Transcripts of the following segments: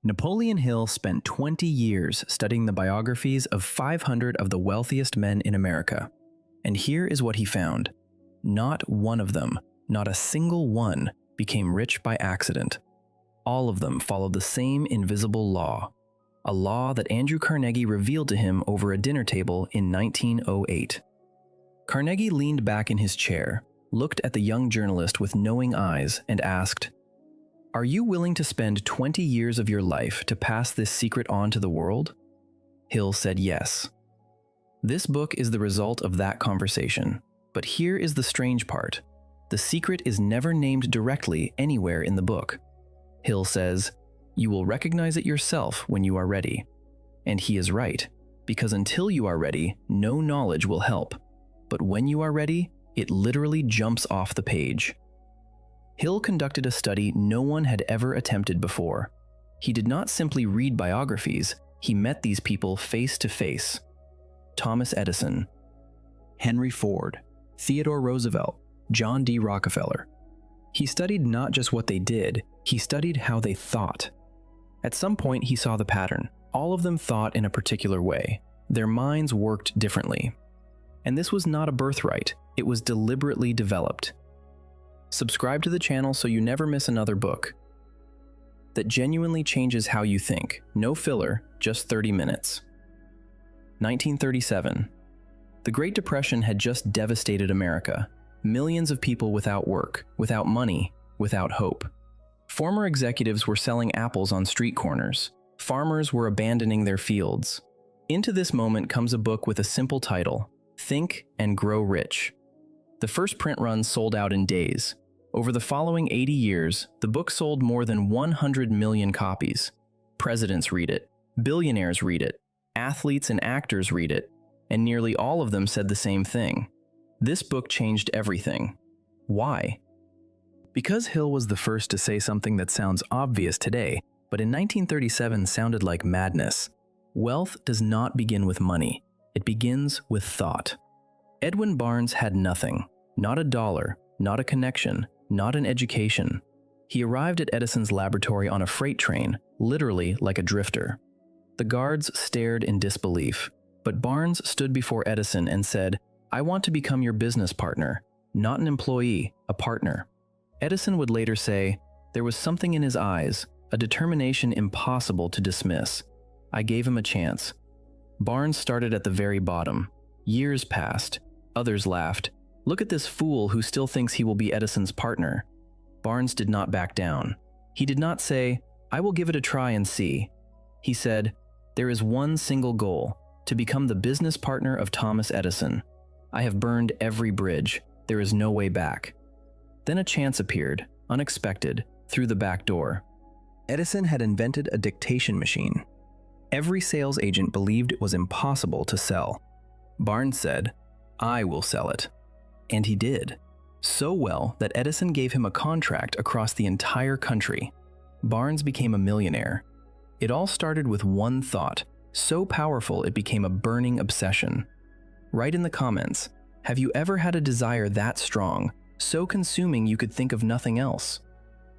Napoleon Hill spent 20 years studying the biographies of 500 of the wealthiest men in America. And here is what he found. Not one of them, not a single one, became rich by accident. All of them followed the same invisible law, a law that Andrew Carnegie revealed to him over a dinner table in 1908. Carnegie leaned back in his chair, looked at the young journalist with knowing eyes, and asked, "Are you willing to spend 20 years of your life to pass this secret on to the world?" Hill said yes. This book is the result of that conversation, but here is the strange part. The secret is never named directly anywhere in the book. Hill says, "You will recognize it yourself when you are ready." And he is right, because until you are ready, no knowledge will help. But when you are ready, it literally jumps off the page. Hill conducted a study no one had ever attempted before. He did not simply read biographies, he met these people face to face. Thomas Edison, Henry Ford, Theodore Roosevelt, John D. Rockefeller. He studied not just what they did, he studied how they thought. At some point he saw the pattern. All of them thought in a particular way. Their minds worked differently. And this was not a birthright, it was deliberately developed. Subscribe to the channel so you never miss another book that genuinely changes how you think. No filler, just 30 minutes. 1937. The Great Depression had just devastated America. Millions of people without work, without money, without hope. Former executives were selling apples on street corners. Farmers were abandoning their fields. Into this moment comes a book with a simple title, Think and Grow Rich. The first print run sold out in days. Over the following 80 years, the book sold more than 100 million copies. Presidents read it, billionaires read it, athletes and actors read it, and nearly all of them said the same thing. This book changed everything. Why? Because Hill was the first to say something that sounds obvious today, but in 1937 sounded like madness. Wealth does not begin with money. It begins with thought. Edwin Barnes had nothing, not a dollar, not a connection, not an education. He arrived at Edison's laboratory on a freight train, literally like a drifter. The guards stared in disbelief, but Barnes stood before Edison and said, "I want to become your business partner, not an employee, a partner." Edison would later say, "There was something in his eyes, a determination impossible to dismiss. I gave him a chance." Barnes started at the very bottom. Years passed. Others laughed. "Look at this fool who still thinks he will be Edison's partner." Barnes did not back down. He did not say, "I will give it a try and see." He said, "There is one single goal, to become the business partner of Thomas Edison. I have burned every bridge. There is no way back." Then a chance appeared, unexpected, through the back door. Edison had invented a dictation machine. Every sales agent believed it was impossible to sell. Barnes said, "I will sell it." And he did. So well that Edison gave him a contract across the entire country. Barnes became a millionaire. It all started with one thought, so powerful it became a burning obsession. Write in the comments, have you ever had a desire that strong, so consuming you could think of nothing else?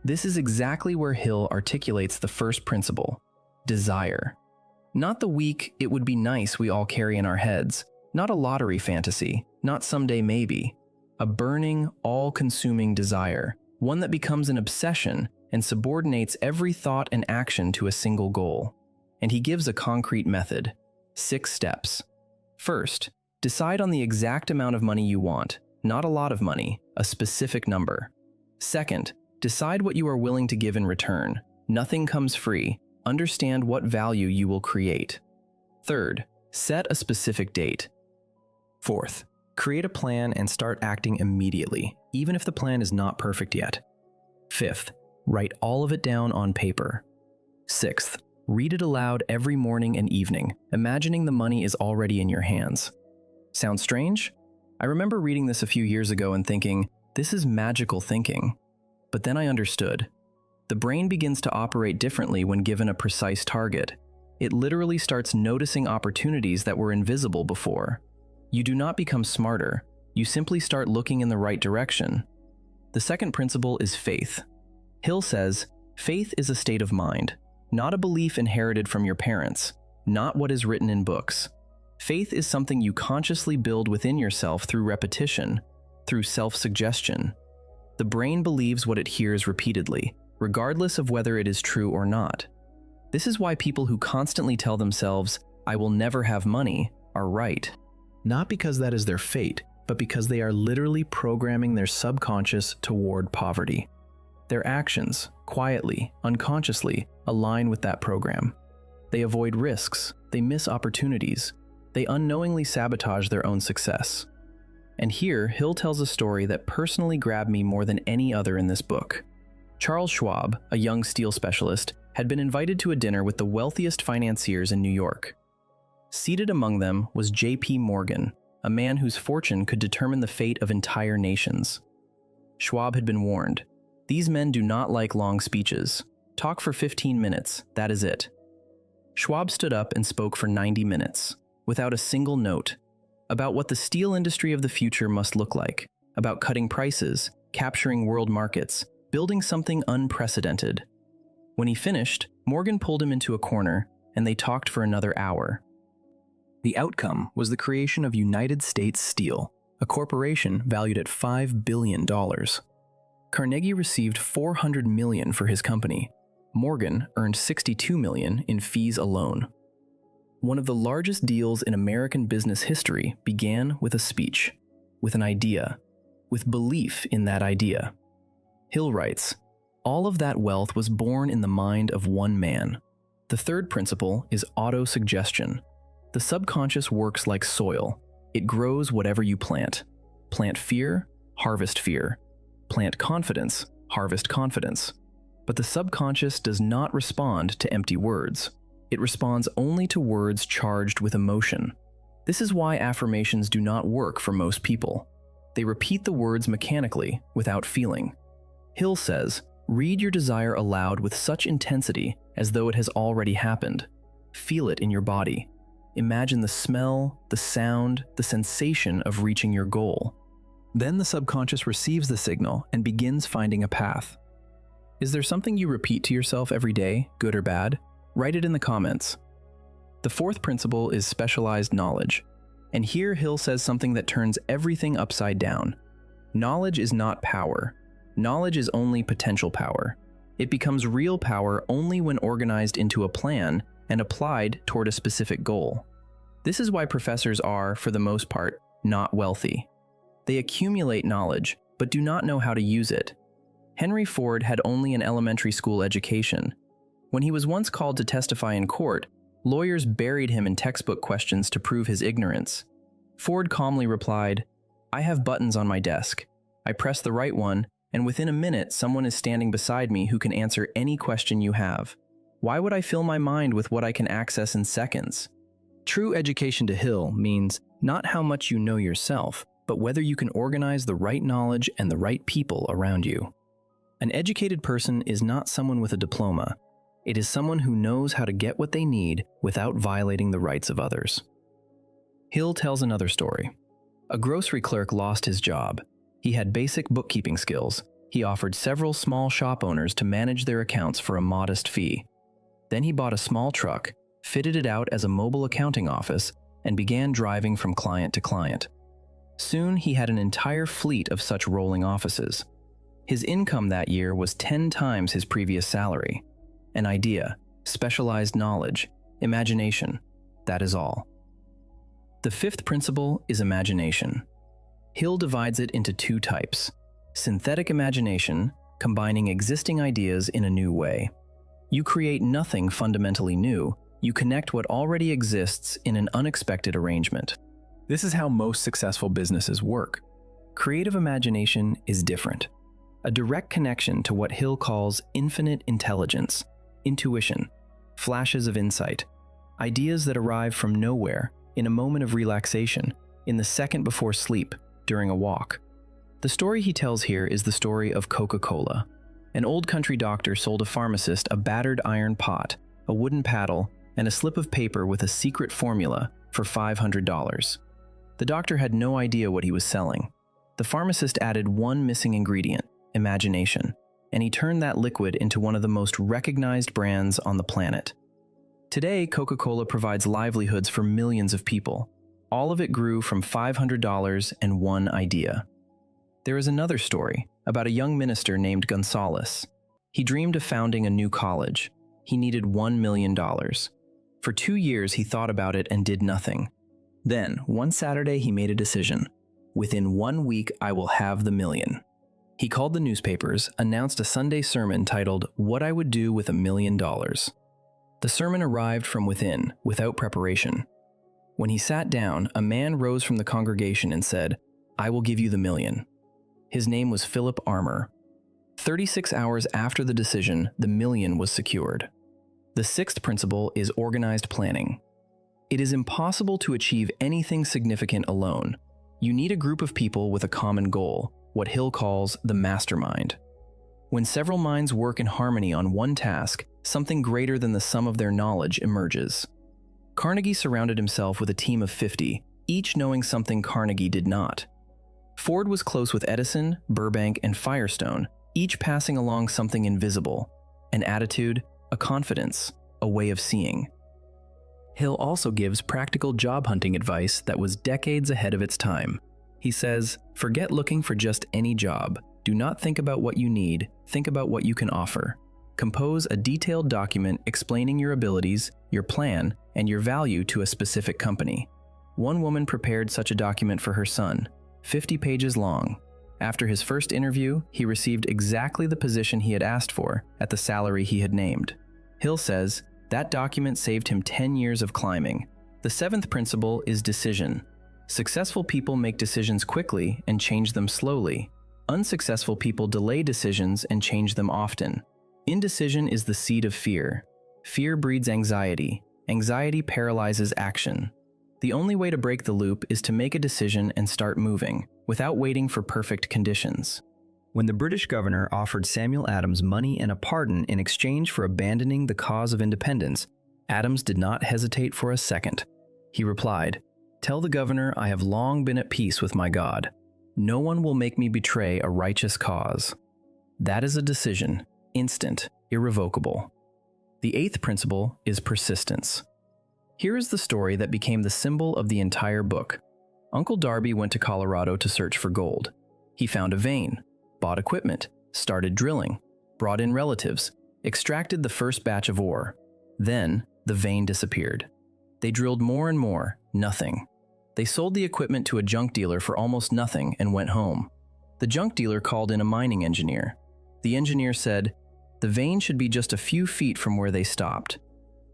This is exactly where Hill articulates the first principle, desire. Not the weak, it would be nice we all carry in our heads, not a lottery fantasy, not someday maybe. A burning, all-consuming desire, one that becomes an obsession and subordinates every thought and action to a single goal. And he gives a concrete method, 6 steps. First, decide on the exact amount of money you want, not a lot of money, a specific number. Second, decide what you are willing to give in return. Nothing comes free. Understand what value you will create. Third, set a specific date. Fourth, create a plan and start acting immediately, even if the plan is not perfect yet. Fifth, write all of it down on paper. Sixth, read it aloud every morning and evening, imagining the money is already in your hands. Sounds strange? I remember reading this a few years ago and thinking, this is magical thinking. But then I understood. The brain begins to operate differently when given a precise target. It literally starts noticing opportunities that were invisible before. You do not become smarter, you simply start looking in the right direction. The second principle is faith. Hill says, faith is a state of mind. not a belief inherited from your parents, not what is written in books. Faith is something you consciously build within yourself through repetition, through self-suggestion. The brain believes what it hears repeatedly, regardless of whether it is true or not. This is why people who constantly tell themselves, "I will never have money," are right. Not because that is their fate, but because they are literally programming their subconscious toward poverty. Their actions, quietly, unconsciously, align with that program. They avoid risks, they miss opportunities, they unknowingly sabotage their own success. And here, Hill tells a story that personally grabbed me more than any other in this book. Charles Schwab, a young steel specialist, had been invited to a dinner with the wealthiest financiers in New York. Seated among them was J.P. Morgan, a man whose fortune could determine the fate of entire nations. Schwab had been warned. These men do not like long speeches. Talk for 15 minutes, that is it. Schwab stood up and spoke for 90 minutes, without a single note, about what the steel industry of the future must look like, about cutting prices, capturing world markets, building something unprecedented. When he finished, Morgan pulled him into a corner, and they talked for another hour. The outcome was the creation of United States Steel, a corporation valued at $5 billion. Carnegie received $400 million for his company. Morgan earned $62 million in fees alone. One of the largest deals in American business history began with a speech, with an idea, with belief in that idea. Hill writes, "All of that wealth was born in the mind of one man." The third principle is autosuggestion. The subconscious works like soil. It grows whatever you plant. Plant fear, harvest fear. Plant confidence, harvest confidence. But the subconscious does not respond to empty words. It responds only to words charged with emotion. This is why affirmations do not work for most people. They repeat the words mechanically, without feeling. Hill says, "Read your desire aloud with such intensity as though it has already happened. Feel it in your body. Imagine the smell, the sound, the sensation of reaching your goal. Then the subconscious receives the signal and begins finding a path." Is there something you repeat to yourself every day, good or bad? Write it in the comments. The fourth principle is specialized knowledge. And here Hill says something that turns everything upside down. Knowledge is not power. Knowledge is only potential power. It becomes real power only when organized into a plan and applied toward a specific goal. This is why professors are, for the most part, not wealthy. They accumulate knowledge, but do not know how to use it. Henry Ford had only an elementary school education. When he was once called to testify in court, lawyers buried him in textbook questions to prove his ignorance. Ford calmly replied, "I have buttons on my desk. I press the right one, and within a minute someone is standing beside me who can answer any question you have. Why would I fill my mind with what I can access in seconds?" True education to Hill means not how much you know yourself, but whether you can organize the right knowledge and the right people around you. An educated person is not someone with a diploma. It is someone who knows how to get what they need without violating the rights of others. Hill tells another story. A grocery clerk lost his job. He had basic bookkeeping skills. He offered several small shop owners to manage their accounts for a modest fee. Then he bought a small truck, fitted it out as a mobile accounting office, and began driving from client to client. Soon he had an entire fleet of such rolling offices. His income that year was 10 times his previous salary. An idea, specialized knowledge, imagination, that is all. The fifth principle is imagination. Hill divides it into two types: synthetic imagination, combining existing ideas in a new way. You create nothing fundamentally new, you connect what already exists in an unexpected arrangement. This is how most successful businesses work. Creative imagination is different. A direct connection to what Hill calls infinite intelligence, intuition, flashes of insight, ideas that arrive from nowhere, in a moment of relaxation, in the second before sleep, during a walk. The story he tells here is the story of Coca-Cola. An old country doctor sold a pharmacist a battered iron pot, a wooden paddle, and a slip of paper with a secret formula for $500. The doctor had no idea what he was selling. The pharmacist added one missing ingredient: imagination. and he turned that liquid into one of the most recognized brands on the planet. Today, Coca-Cola provides livelihoods for millions of people. All of it grew from $500 and one idea. There is another story about a young minister named Gonzalez. He dreamed of founding a new college. He needed $1 million. For 2 years, he thought about it and did nothing. Then, one Saturday, he made a decision. Within 1 week, I will have the million. He called the newspapers, announced a Sunday sermon titled, "What I Would Do with $1 Million." The sermon arrived from within, without preparation. When he sat down, a man rose from the congregation and said, "I will give you the million." His name was Philip Armour. 36 hours after the decision, the million was secured. The sixth principle is organized planning. It is impossible to achieve anything significant alone. You need a group of people with a common goal, what Hill calls the mastermind. When several minds work in harmony on one task, something greater than the sum of their knowledge emerges. Carnegie surrounded himself with a team of 50, each knowing something Carnegie did not. Ford was close with Edison, Burbank, and Firestone, each passing along something invisible, an attitude, a confidence, a way of seeing. Hill also gives practical job hunting advice that was decades ahead of its time. He says, "Forget looking for just any job. Do not think about what you need, think about what you can offer. Compose a detailed document explaining your abilities, your plan, and your value to a specific company." One woman prepared such a document for her son, 50 pages long. After his first interview, he received exactly the position he had asked for at the salary he had named. Hill says, that document saved him 10 years of climbing. The seventh principle is decision. Successful people make decisions quickly and change them slowly. Unsuccessful people delay decisions and change them often. Indecision is the seed of fear. Fear breeds anxiety. Anxiety paralyzes action. The only way to break the loop is to make a decision and start moving, without waiting for perfect conditions. When the British governor offered Samuel Adams money and a pardon in exchange for abandoning the cause of independence, Adams did not hesitate for a second. He replied, "Tell the governor I have long been at peace with my God. No one will make me betray a righteous cause." That is a decision, instant, irrevocable. The eighth principle is persistence. Here is the story that became the symbol of the entire book. Uncle Darby went to Colorado to search for gold. He found a vein, bought equipment, started drilling, brought in relatives, extracted the first batch of ore. Then, the vein disappeared. They drilled more and more, nothing. They sold the equipment to a junk dealer for almost nothing and went home. The junk dealer called in a mining engineer. The engineer said, "The vein should be just a few feet from where they stopped."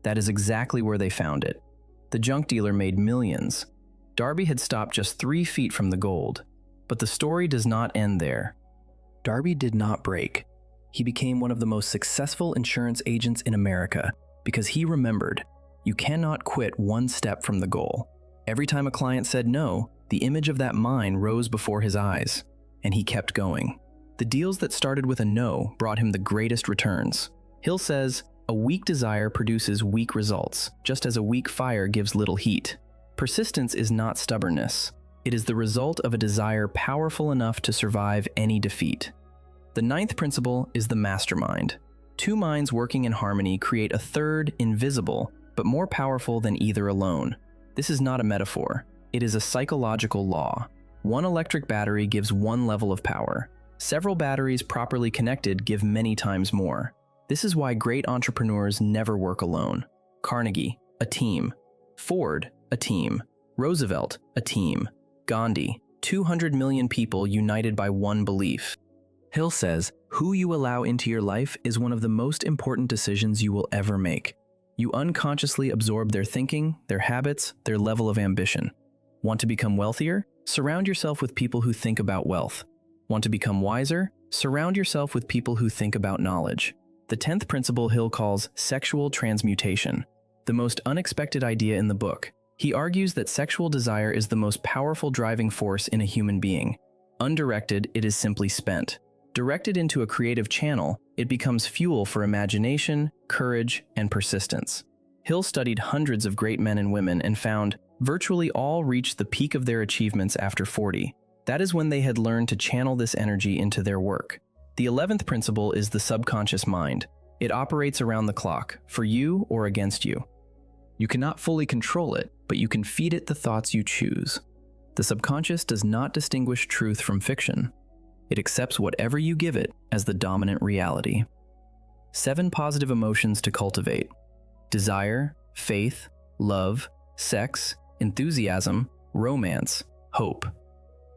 That is exactly where they found it. The junk dealer made millions. Darby had stopped just 3 feet from the gold. But the story does not end there. Darby did not break. He became one of the most successful insurance agents in America because he remembered, you cannot quit one step from the goal. Every time a client said no, the image of that mine rose before his eyes, and he kept going. The deals that started with a no brought him the greatest returns. Hill says, a weak desire produces weak results, just as a weak fire gives little heat. Persistence is not stubbornness. It is the result of a desire powerful enough to survive any defeat. The ninth principle is the mastermind. Two minds working in harmony create a third, invisible, but more powerful than either alone. This is not a metaphor. It is a psychological law. One electric battery gives one level of power. Several batteries properly connected give many times more. This is why great entrepreneurs never work alone. Carnegie, a team. Ford, a team. Roosevelt, a team. Gandhi, 200 million people united by one belief. Hill says, who you allow into your life is one of the most important decisions you will ever make. You unconsciously absorb their thinking, their habits, their level of ambition. Want to become wealthier? Surround yourself with people who think about wealth. Want to become wiser? Surround yourself with people who think about knowledge. The 10th principle Hill calls sexual transmutation, the most unexpected idea in the book. He argues that sexual desire is the most powerful driving force in a human being. Undirected, it is simply spent. Directed into a creative channel, it becomes fuel for imagination, courage, and persistence. Hill studied hundreds of great men and women and found virtually all reached the peak of their achievements after 40. That is when they had learned to channel this energy into their work. The 11th principle is the subconscious mind. It operates around the clock, for you or against you. You cannot fully control it, but you can feed it the thoughts you choose. The subconscious does not distinguish truth from fiction. It accepts whatever you give it as the dominant reality. 7 positive emotions to cultivate: desire, faith, love, sex, enthusiasm, romance, hope.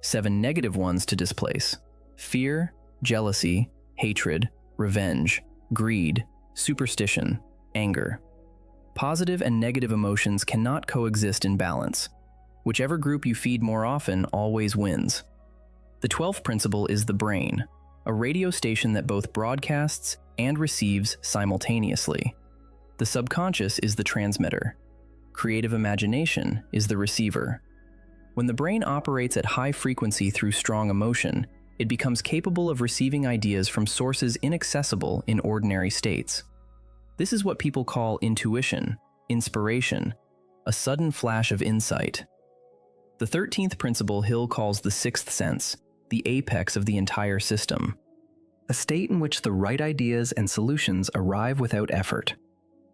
7 negative ones to displace: fear, jealousy, hatred, revenge, greed, superstition, anger. Positive and negative emotions cannot coexist in balance. Whichever group you feed more often always wins. The 12th principle is the brain, a radio station that both broadcasts and receives simultaneously. The subconscious is the transmitter. Creative imagination is the receiver. When the brain operates at high frequency through strong emotion, it becomes capable of receiving ideas from sources inaccessible in ordinary states. This is what people call intuition, inspiration, a sudden flash of insight. The 13th principle Hill calls the sixth sense, the apex of the entire system, a state in which the right ideas and solutions arrive without effort.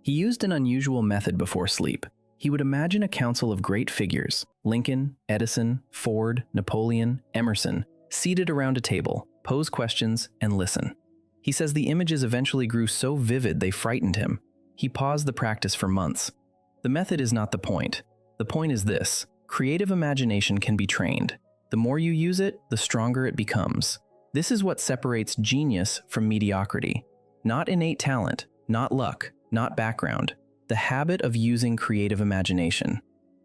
He used an unusual method before sleep. He would imagine a council of great figures, Lincoln, Edison, Ford, Napoleon, Emerson, seated around a table, pose questions, and listen. He says the images eventually grew so vivid they frightened him. He paused the practice for months. The method is not the point. The point is this: creative imagination can be trained. The more you use it, the stronger it becomes. This is what separates genius from mediocrity. Not innate talent, not luck, not background. The habit of using creative imagination.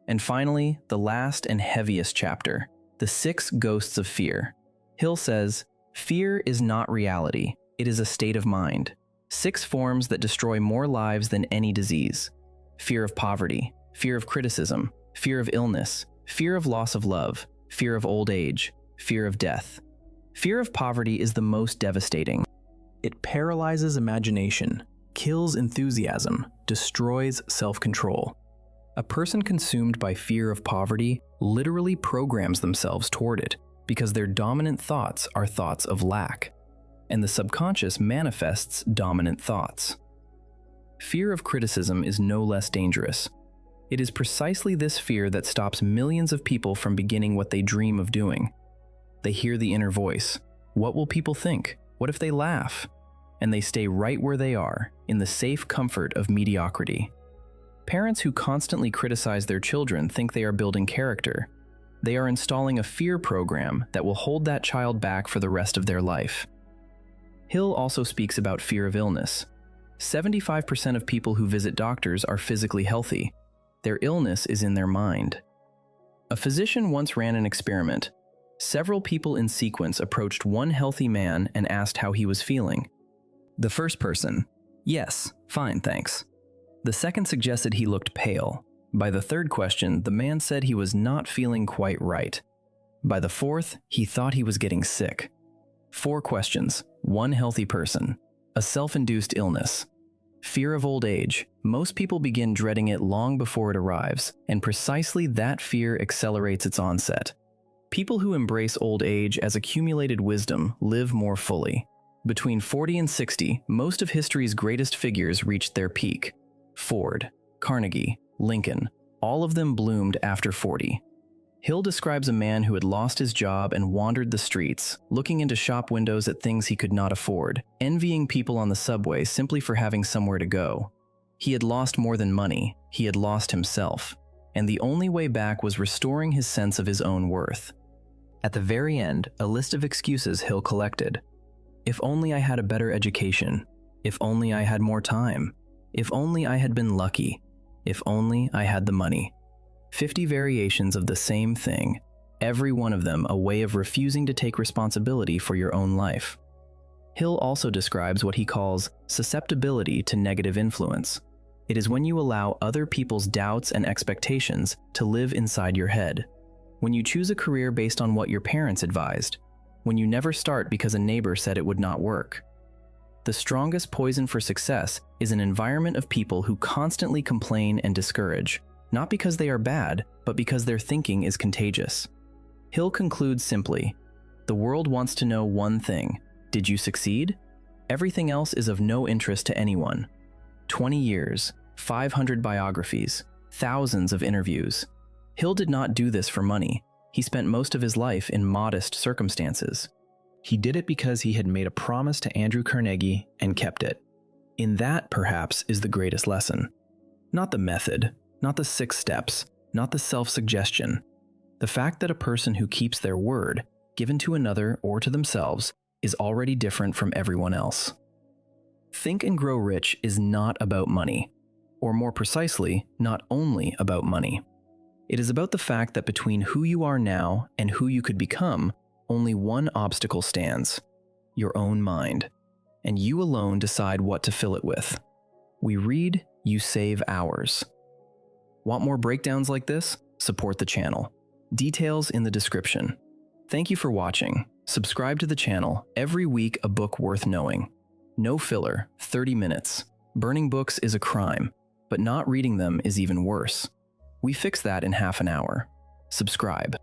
And finally, the last and heaviest chapter, the 6 ghosts of fear. Hill says, fear is not reality. It is a state of mind. 6 forms that destroy more lives than any disease. Fear of poverty, fear of criticism, fear of illness, fear of loss of love, fear of old age, fear of death. Fear of poverty is the most devastating. It paralyzes imagination, kills enthusiasm, destroys self-control. A person consumed by fear of poverty literally programs themselves toward it because their dominant thoughts are thoughts of lack, and the subconscious manifests dominant thoughts. Fear of criticism is no less dangerous. It is precisely this fear that stops millions of people from beginning what they dream of doing. They hear the inner voice. What will people think? What if they laugh? And they stay right where they are, in the safe comfort of mediocrity. Parents who constantly criticize their children think they are building character. They are installing a fear program that will hold that child back for the rest of their life. Hill also speaks about fear of illness. 75% of people who visit doctors are physically healthy. Their illness is in their mind. A physician once ran an experiment. Several people in sequence approached one healthy man and asked how he was feeling. The first person, "Yes, fine, thanks." The second suggested he looked pale. By the third question, the man said he was not feeling quite right. By the fourth, he thought he was getting sick. 4 questions, 1 healthy person. A self-induced illness. Fear of old age. Most people begin dreading it long before it arrives, and precisely that fear accelerates its onset. People who embrace old age as accumulated wisdom live more fully. Between 40 and 60, most of history's greatest figures reached their peak. Ford, Carnegie, Lincoln, all of them bloomed after 40. Hill describes a man who had lost his job and wandered the streets, looking into shop windows at things he could not afford, envying people on the subway simply for having somewhere to go. He had lost more than money, he had lost himself, and the only way back was restoring his sense of his own worth. At the very end, a list of excuses Hill collected. If only I had a better education. If only I had more time. If only I had been lucky. If only I had the money. 50 variations of the same thing, every one of them a way of refusing to take responsibility for your own life. Hill also describes what he calls susceptibility to negative influence. It is when you allow other people's doubts and expectations to live inside your head. When you choose a career based on what your parents advised. When you never start because a neighbor said it would not work. The strongest poison for success is an environment of people who constantly complain and discourage, not because they are bad, but because their thinking is contagious. Hill concludes simply, the world wants to know one thing: Did you succeed? Everything else is of no interest to anyone. 20 years, 500 biographies, thousands of interviews. Hill did not do this for money. He spent most of his life in modest circumstances. He did it because he had made a promise to Andrew Carnegie and kept it. In that, perhaps, is the greatest lesson. Not the method, not the 6 steps, not the self-suggestion. The fact that a person who keeps their word, given to another or to themselves, is already different from everyone else. Think and Grow Rich is not about money, or more precisely, not only about money. It is about the fact that between who you are now and who you could become, only one obstacle stands: your own mind. And you alone decide what to fill it with. We read, you save hours. Want more breakdowns like this? Support the channel. Details in the description. Thank you for watching. Subscribe to the channel. Every week, a book worth knowing. No filler, 30 minutes. Burning books is a crime, but not reading them is even worse. We fix that in half an hour. Subscribe.